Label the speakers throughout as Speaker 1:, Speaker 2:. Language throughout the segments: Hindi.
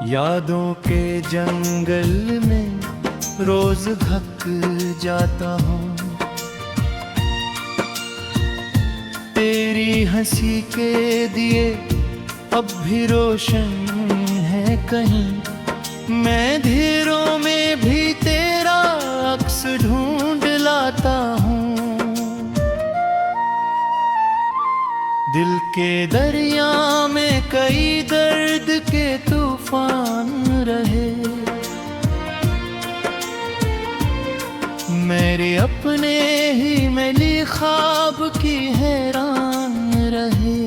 Speaker 1: यादों के जंगल में रोज थक जाता हूँ। तेरी हंसी के दिए अब भी रोशन है कहीं। मैं धीरों में भी तेरा अक्स ढूंढ लाता हूँ। दिल के दरिया में कई दर्द के तूफान रहे। मेरे अपने ही मैली ख्वाब की हैरान रहे।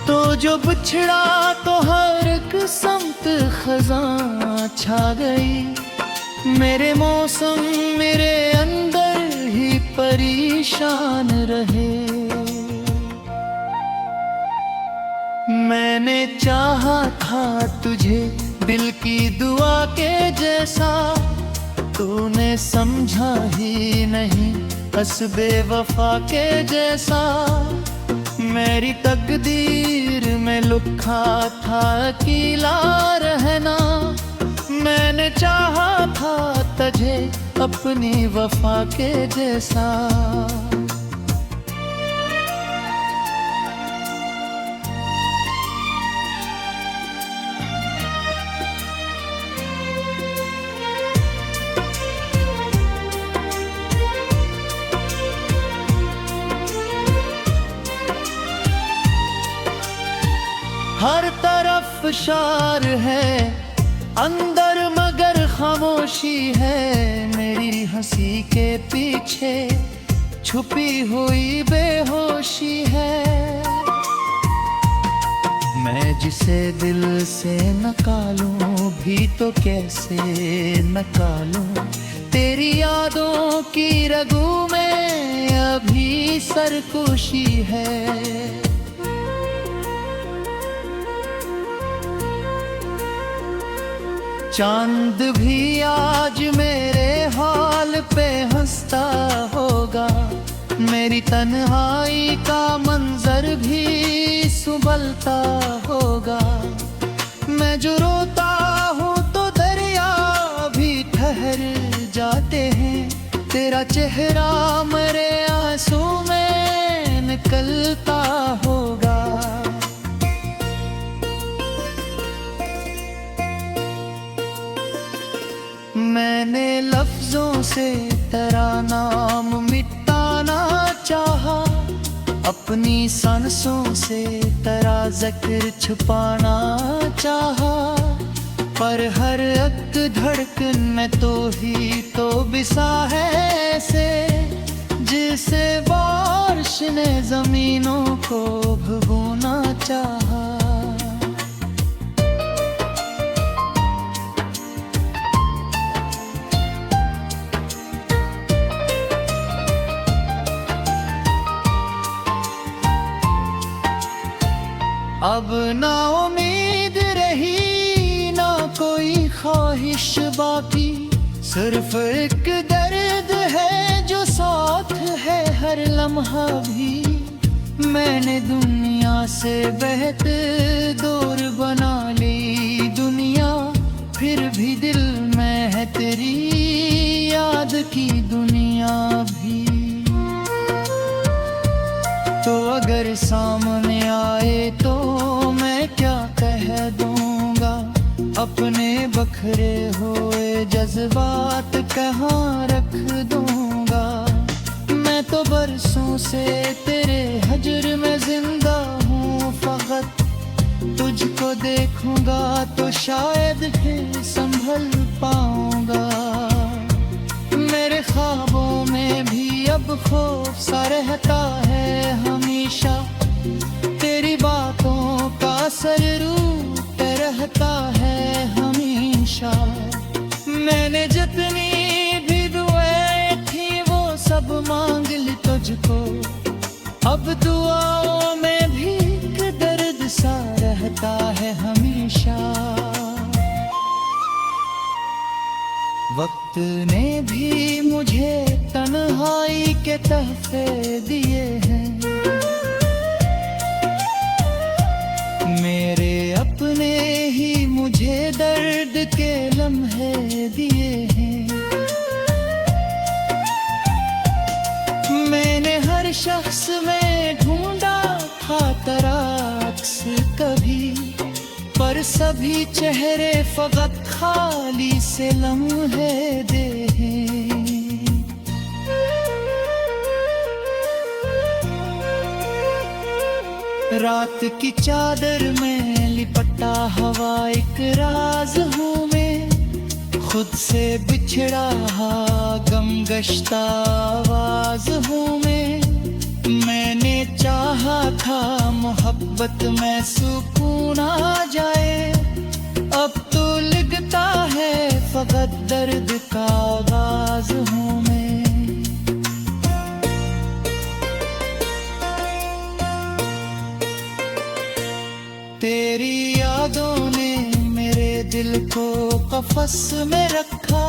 Speaker 1: तो जो बिछड़ा तो हर एक समत खज़ां छा गई। मेरे मौसम मेरे अंदर ही परेशान रहे। मैंने चाहा था तुझे दिल की दुआ के जैसा, तूने समझा ही नहीं हस्बे वफा के जैसा। मेरी तकदीर में लिखा था अकेला रहना। मैंने चाहा था तुझे अपनी वफा के जैसा। हर तरफ शार है अंदर मगर खामोशी है। मेरी हंसी के पीछे छुपी हुई बेहोशी है। मैं जिसे दिल से निकालूं भी तो कैसे निकालूं। तेरी यादों की रगों में अभी सरकोशी है। चांद भी आज मेरे हाल पे हंसता होगा। मेरी तन्हाई का मंजर भी सुबलता होगा। मैं जो रोता हूँ तो दरिया भी ठहर जाते हैं। तेरा चेहरा मेरे आंसू में निकलता होगा। मैंने लफ्जों से तेरा नाम मिटाना चाहा। अपनी सांसों से तेरा जिक्र छुपाना चाहा। पर हर एक धड़कन में तो ही तो बिसा है ऐसे, जिसे बारिश ने जमीनों को भिगोना चाहा। अब ना उम्मीद रही ना कोई ख्वाहिश बाकी। सिर्फ एक दर्द है जो साथ है हर लम्हा भी। मैंने दुनिया से बेहतर दूर बना ली दुनिया। फिर भी दिल में है तेरी याद की दुनिया भी। तो अगर सामने आए तो मैं क्या कह दूंगा। अपने बखरे हुए जज्बात कहाँ रख दूंगा। मैं तो बरसों से तेरे हजर में जिंदा हूँ। फकत तुझको देखूंगा तो शायद फिर संभल पाऊंगा। मेरे ख्वाबों में भी अब खौफ सा रहता है हमेशा। तेरी बातों का असर रूप रहता है हमेशा। मैंने जितनी भी दुआएं थी वो सब मांग ली तुझको। अब दुआओं में भी एक दर्द सा रहता है हमेशा। वक्त ने भी मुझे तन्हाई के तहफे दिए हैं। में ढूंढा था तराक्स कभी, पर सभी चेहरे फकत खाली से लम्हे दे हैं। रात की चादर में लिपटा हवा एक राज हूँ मैं, खुद से बिछड़ा गम गश्ता आवाज हूँ मैंने चाहा था मोहब्बत में सुकून आ जाए, अब तो लिखता है फकत दर्द का आगाज हूँ मैं। तेरी यादों ने मेरे दिल को कफस में रखा,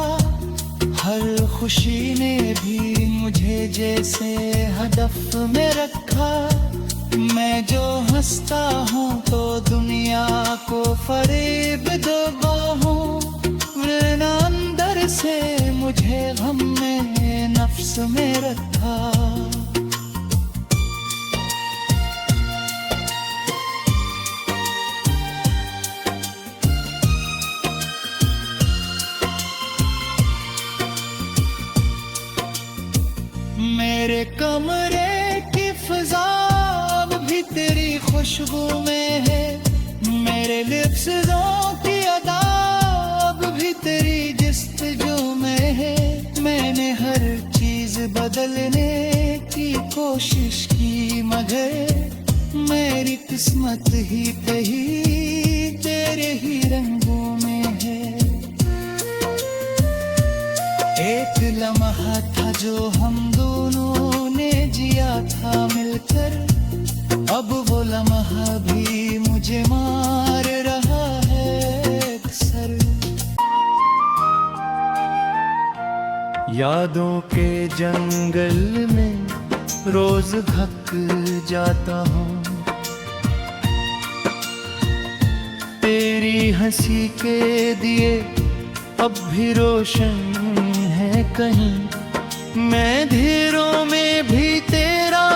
Speaker 1: हर खुशी ने भी मुझे जैसे हदफ में रखा। मैं जो हंसता हूँ तो दुनिया को फरेब देता हूँ, वरना अंदर से मुझे गम में नफ्स में रखा। मेरे कमरे की फिजा भी तेरी खुशबू में है, मेरे लिप्सों की अदाब भी तेरी जिस्तजू में है। मैंने हर चीज बदलने की कोशिश की मगर मेरी किस्मत ही तेरे ही रंगों में है। एक लम्हा था जो हम दोनों ने जिया था मिलकर, अब वो लम्हा भी मुझे मार रहा है अक्सर। यादों के जंगल में रोज थक जाता हूँ, तेरी हंसी के दिए अब भी रोशन है कहीं। मैं अंधेरों में भी तेरा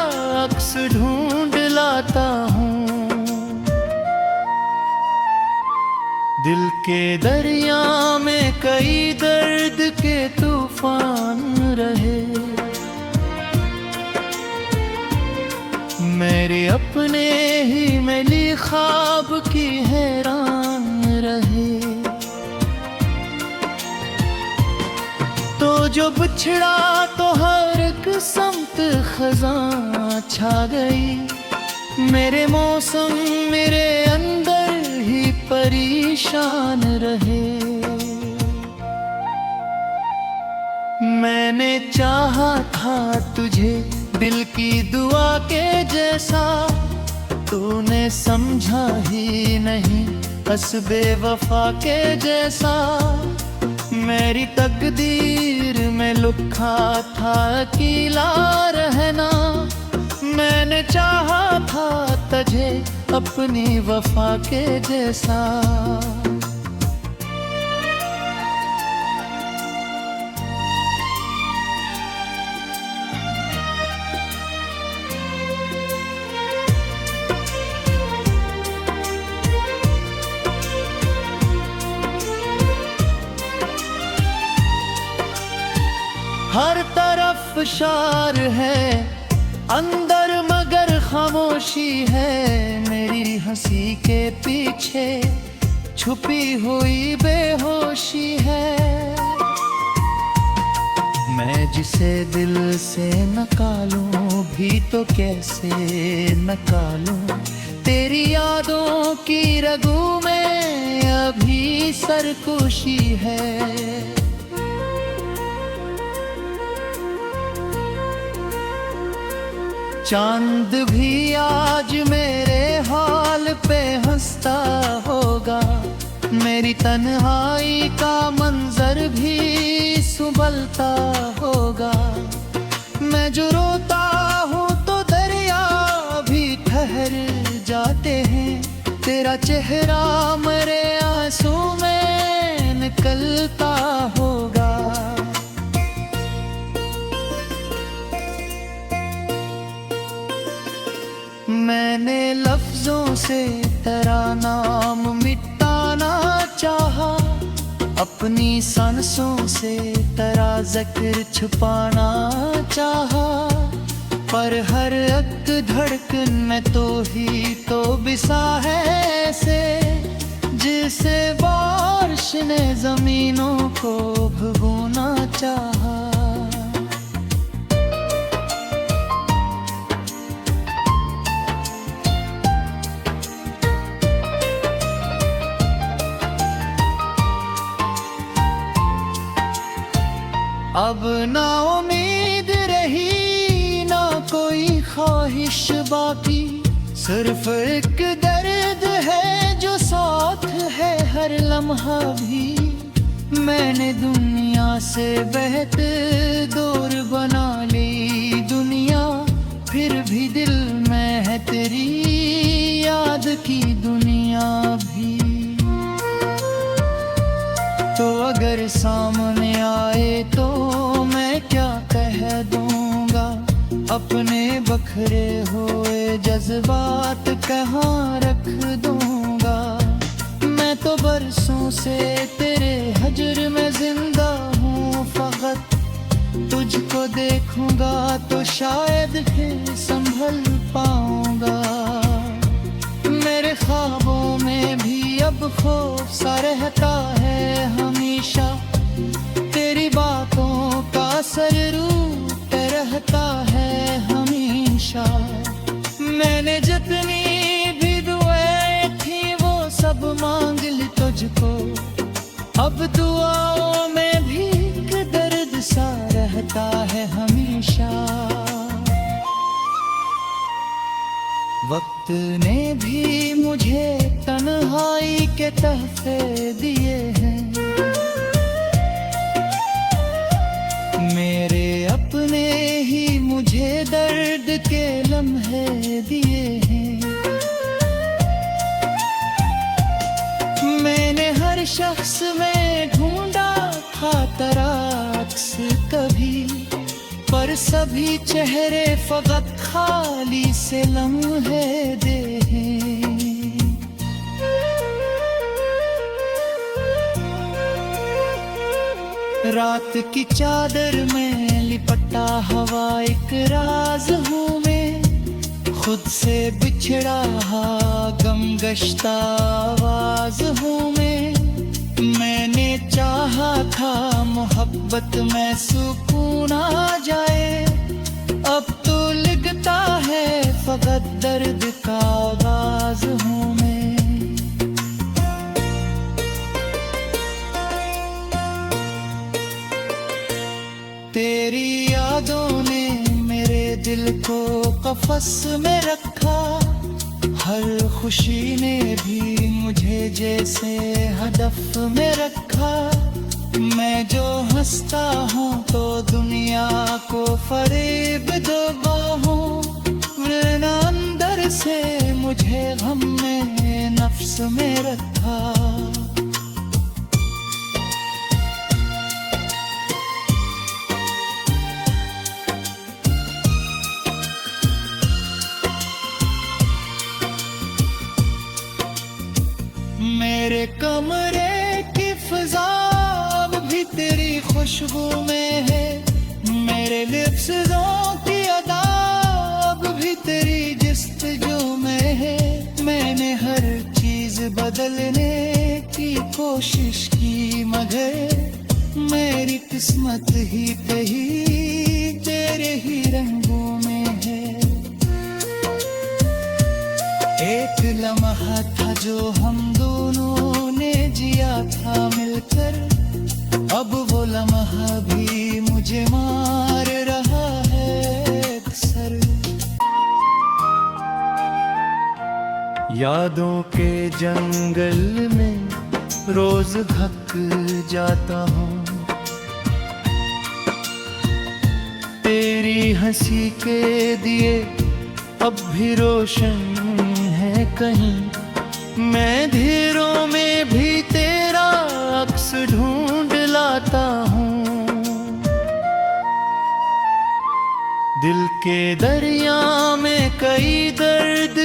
Speaker 1: अक्स ढूंढ लाता हूँ, दिल के दरिया में कई दर्द के तूफान रहे। मेरे अपने ही मैली ख्वाब की हैरान रहे, तो जो बिछड़ा तो हर एक समत खज़ां छा गई। मेरे मौसम मेरे अंदर ही परेशान रहे। मैंने चाहा था तुझे दिल की दुआ के जैसा, तूने समझा ही नहीं बस बेवफा के जैसा। मेरी तकदीर में लिखा था अकेला रहना, मैंने चाहा था तुझे अपनी वफा के जैसा। हर तरफ शार है अंदर मगर खामोशी है, मेरी हंसी के पीछे छुपी हुई बेहोशी है। मैं जिसे दिल से निकालूं भी तो कैसे निकालूं, तेरी यादों की रगों में अभी सरकोशी है। चांद भी आज मेरे हाल पे हंसता होगा, मेरी तन्हाई का मंजर भी संभलता होगा। मैं जो रोता हूँ तो दरिया भी ठहर जाते हैं, तेरा चेहरा मेरे आंसू में निकलता होगा। मैंने लफ्जों से तेरा नाम मिटाना चाहा, अपनी सांसों से तेरा जिक्र छुपाना चाहा, पर हर एक धड़कन में तो ही तो बिसा है ऐसे, जिसे बारिश ने जमीनों को भिगोना चाहा। अब ना उम्मीद रही ना कोई ख्वाहिश बाकी, सिर्फ एक दर्द है जो साथ है हर लम्हा भी। मैंने दुनिया से बेहतर दूर बना ली दुनिया, फिर भी दिल में है तेरी याद की दुनिया भी। तो अगर सामने आए तो मैं क्या कह दूंगा, अपने बखरे हुए जज्बात कहाँ रख दूंगा। मैं तो बरसों से तेरे हजर में जिंदा हूँ, फकत तुझको देखूंगा तो शायद फिर संभल पाऊंगा। मेरे ख्वाबों में भी अब खौफ सा रहता है हमेशा, तेरी बातों का असर रूठ रहता है हमेशा। मैंने जितनी भी दुआएं थी वो सब मांग ली तुझको, अब दुआओं में भी एक दर्द सा रहता है हमेशा। वक्त ने भी मुझे तन्हाई के तहफे दिए हैं, मेरे अपने ही मुझे दर्द के लम्हे दिए हैं। मैंने हर शख्स में ढूंढा था तेरा अक्स कभी, पर सभी चेहरे फकत खाली से लम्हे दे हैं। रात की चादर में लिपटा हवा एक राज हूँ मैं, खुद से बिछड़ा गम गश्ता आवाज हूँ मैं। मैंने चाहा था मोहब्बत में सुकून आ जाए, अब तो लिखता है फकत दर्द का आवाज हूँ मैं। तेरी यादों ने मेरे दिल को कफस में रखा, हर खुशी ने भी मुझे जैसे हदफ में रखा। मैं जो हंसता हूँ तो दुनिया को फरेब दबा हूँ, वरना अंदर से मुझे गम में नफ्स में रखा। मेरे कमरे की फिजा अब भी तेरी खुशबू में है, मेरे लिप्सों की अदा अब भी तेरी जिस्तजू में है। मैंने हर चीज बदलने की कोशिश की मगर मेरी किस्मत ही कहीं तेरे ही रंगों में है। एक लम्हा था जो हम दोनों ने जिया था मिलकर, अब वो लम्हा भी मुझे मार रहा है अक्सर। यादों के जंगल में रोज थक जाता हूँ, तेरी हंसी के दिए अब भी रोशन है कहीं। मैं धीरों में भी तेरा अक्स ढूंढ लाता हूँ, दिल के दरिया में कई दर्द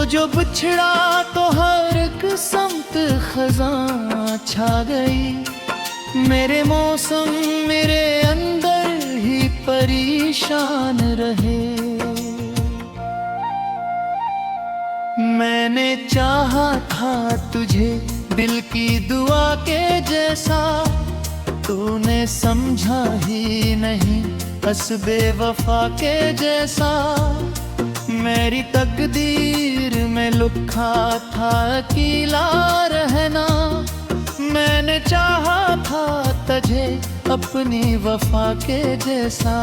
Speaker 1: जो बिछड़ा तो हर एक समत खज़ां छा गई। मेरे मौसम मेरे अंदर ही परेशान रहे। मैंने चाहा था तुझे दिल की दुआ के जैसा, तूने समझा ही नहीं बस बेवफा के जैसा। मेरी तकदीर में लिखा था अकेला रहना। मैंने चाहा था तुझे अपनी वफा के जैसा।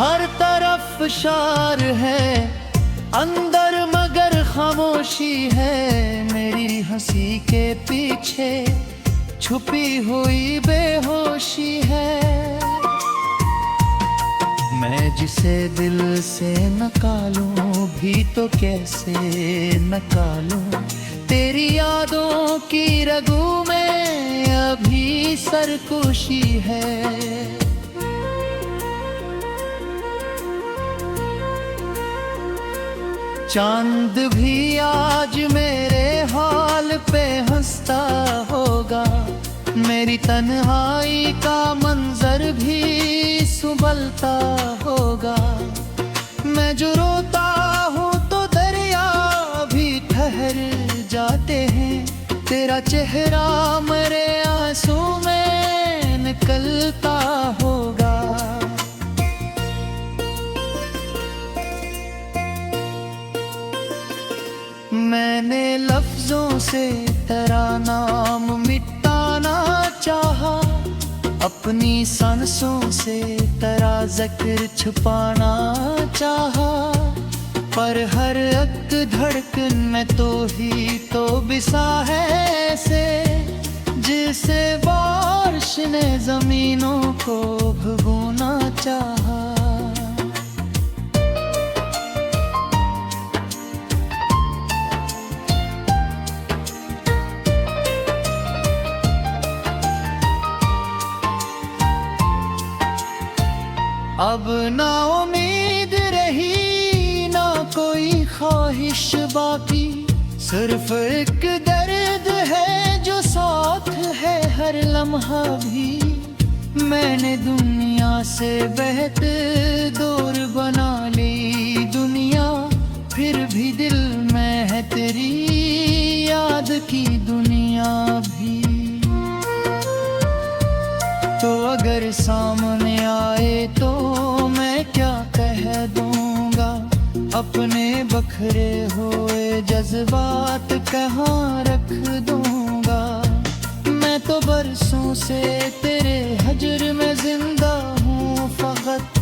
Speaker 1: हर तरफ शार है अंदर मगर खामोशी है। मेरी हंसी के पीछे छुपी हुई बेहोशी है। मैं जिसे दिल से निकालूं भी तो कैसे निकालूं। तेरी यादों की रगों में अभी सरकुशी है। चांद भी आज मेरे हाल पे हंसता होगा। मेरी तन्हाई का मंजर भी संभलता होगा। मैं जो रोता हूँ तो दरिया भी ठहर जाते हैं। तेरा चेहरा मेरे आंसू में निकलता होगा। मैंने लफ्जों से तेरा नाम मिटाना चाहा। अपनी सांसों से तेरा जिक्र छुपाना चाहा। पर हर एक धड़कन में तो ही तो बिसा है ऐसे, जिसे बारिश ने जमीनों को भिगोना चाहा। अब ना उम्मीद रही ना कोई ख्वाहिश बाकी। सिर्फ एक दर्द है जो साथ है हर लम्हा भी। मैंने दुनिया से बेहतर दूर बना ली दुनिया। फिर भी दिल में है तेरी याद की दुनिया भी। तो अगर सामने आए तो मैं क्या कह दूंगा। अपने बखरे हुए जज्बात कहाँ रख दूंगा। मैं तो बरसों से तेरे हजर में जिंदा हूँ। फकत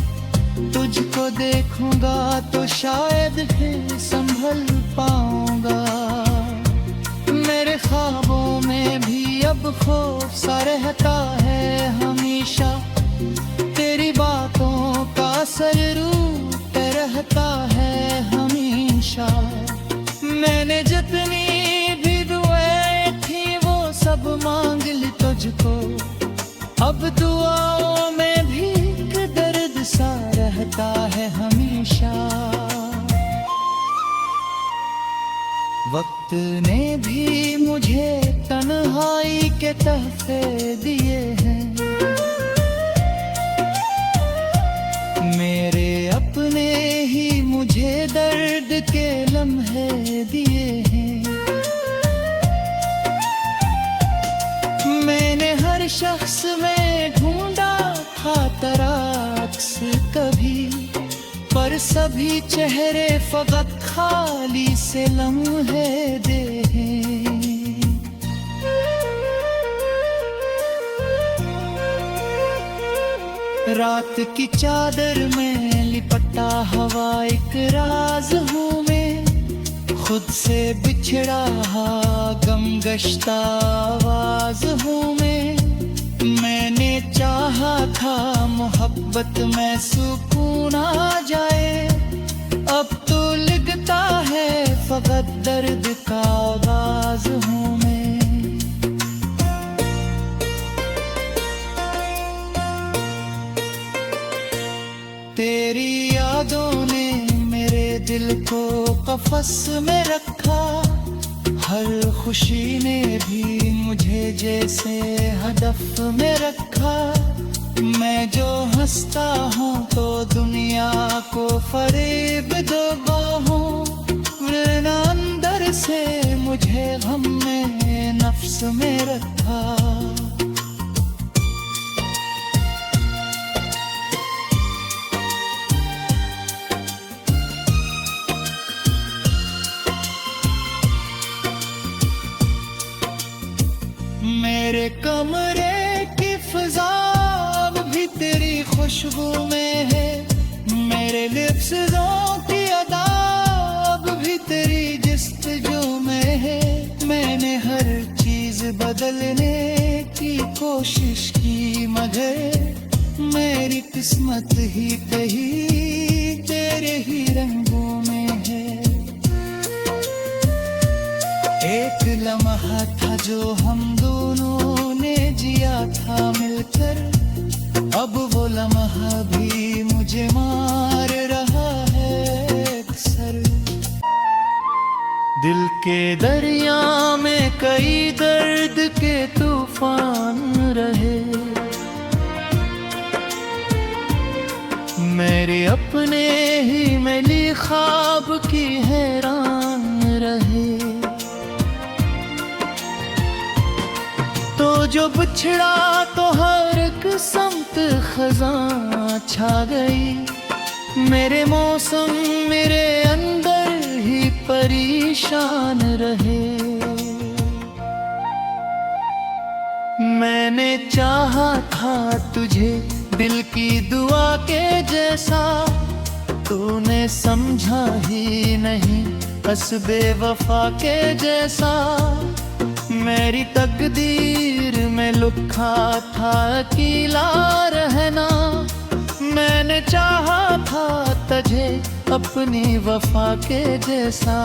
Speaker 1: तुझको देखूंगा तो शायद फिर संभल पाऊंगा। मेरे ख्वाबों में भी अब खौफ सा रहता है हमेशा। तेरी बातों का असर रूप रहता है हमेशा। मैंने जितनी भी दुआएं थी वो सब मांग ली तुझको। अब दुआओं में भी एक दर्द सा रहता है हमेशा। वक्त ने भी मुझे तन्हाई के तहफे दिए हैं। मेरे अपने ही मुझे दर्द के लम्हे दिए हैं। मैंने हर शख्स में ढूंढा था तेरा अक्स कभी। पर सभी चेहरे फकत खाली से लम्हे दे हैं। रात की चादर में लिपटा हवा एक राज हूँ मैं। खुद से बिछड़ा गम गश्ता आवाज हूँ मैं। मैंने चाहा था मोहब्बत मोहब्बत में सुकून आ जाए। अब तो लिखता है फकत दर्द का आगाज हूँ मैं। तेरी यादों ने मेरे दिल को कफस में रखा। हर खुशी ने भी मुझे जैसे हदफ में रखा। मैं जो हंसता हूँ तो दुनिया को फरेब दो हूँ, वरना अंदर से मुझे गम में नफ्स में रखा। मेरे कमरे की फिजा अब भी तेरी खुशबू में है। मेरे लिफ्ज़ों की अदा अब भी तेरी जिस्तजू में है। मैंने हर चीज बदलने की कोशिश की मगर मेरी किस्मत ही कहीं तेरे ही रंगों में है। एक लम्हा था जो हम दोनों ने जिया था मिलकर, अब वो लम्हा भी मुझे मार रहा है अक्सर। दिल के दरिया में कई दर्द के तूफान रहे। मेरे अपने ही मैली ख्वाब की हैरान रहे। तो जो बिछड़ा तो हर एक समत खज़ां छा गई। मेरे मौसम मेरे अंदर ही परेशान रहे। मैंने चाहा था तुझे दिल की दुआ के जैसा, तूने समझा ही नहीं बस बेवफा के जैसा। मेरी तकदीर में लिखा था अकेला रहना। मैंने चाहा था तुझे अपनी वफा के जैसा।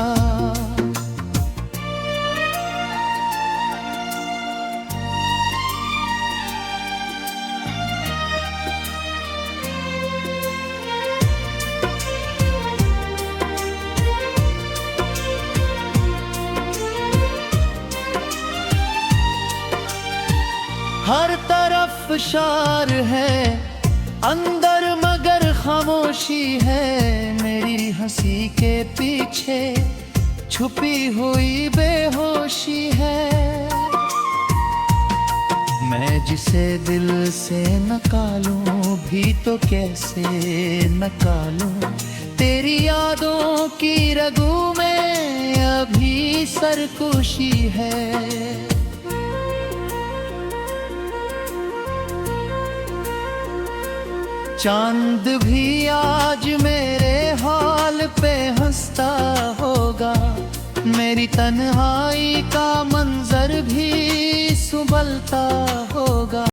Speaker 1: हर तरफ शार है अंदर मगर खामोशी है। मेरी हंसी के पीछे छुपी हुई बेहोशी है। मैं जिसे दिल से निकालूं भी तो कैसे निकालूं। तेरी यादों की रगों में अभी सरकुशी है। चांद भी आज मेरे हाल पे हंसता होगा। मेरी तन्हाई का मंजर भी संभलता